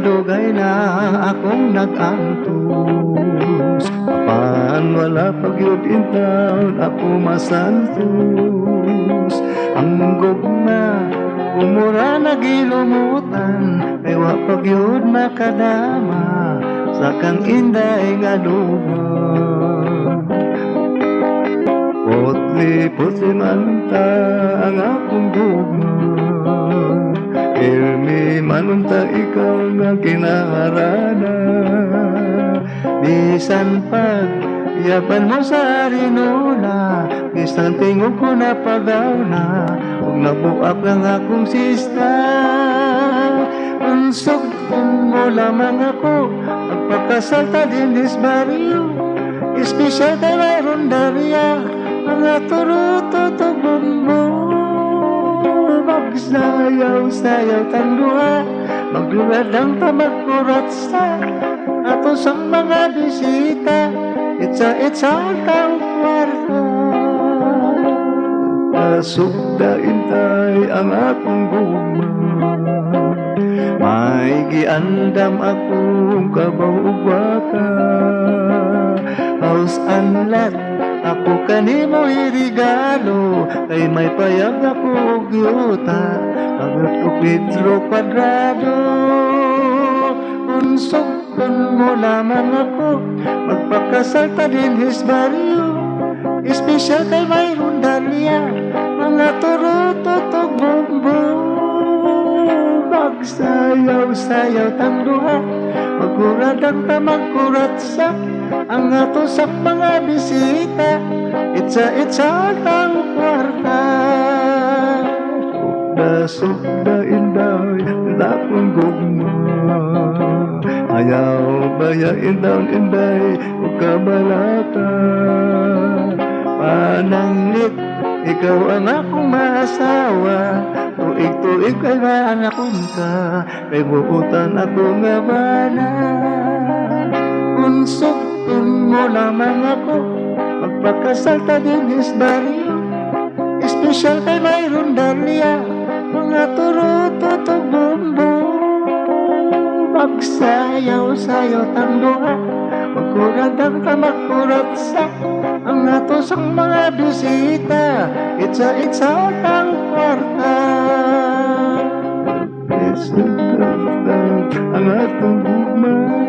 Dugay na akong nag-antos, apan wala pagyud intaon ako masantos. Ang gugma umura nagilumutan, kay wa pagyud makadama sa kang inday nga dugang. Putli man ta ang akong gugma, ilmi manunta ikaw nga kinaharana. Bisan pag yapan mo sa arinula, bisan tingog ko na pagaw na, huwag nabuak lang akong sista. Unsugton mo lamang ako, magpakasalta din dis baryo, espesyal kay mayroon darya, mga turututubong mo. Magsayaw-sayaw tang duha, magluwadang ta magkurat sa ato sang mga bisita. Itsa ang kwarto, nasugdain tay ang akong guma. May giandam akong kabaw ug baka, house and lot ako kanimo irigalo, kay may payag ako og yuta, kagat ko Pedro Cuadrado. Unsugton mo lamang ako, magpakasalta din his baryo, espesyal kay mayroon dalya, mga turututog bumbo. Magsayaw-sayaw tang duha, magkuradang ta magkurat sa ang ato sa mga bisita. Itsa tang kwarta, sugda inday lakong gugma. Ayaw baya inday ug kabalaka. Pananglit ikaw ang akong maasawa, tuig kay maanakon ka, kay buutan ako nga bana. Unsugton mo lamang ako, magpakasalta din is baryo, espesyal kay mayroon dalya, mga turututog bumbo. Magsayaw-sayaw tang duha, magkuradang ta magkurat sa ang ato sang mga bisita. Itsa tang kwarta, ang atong gugma.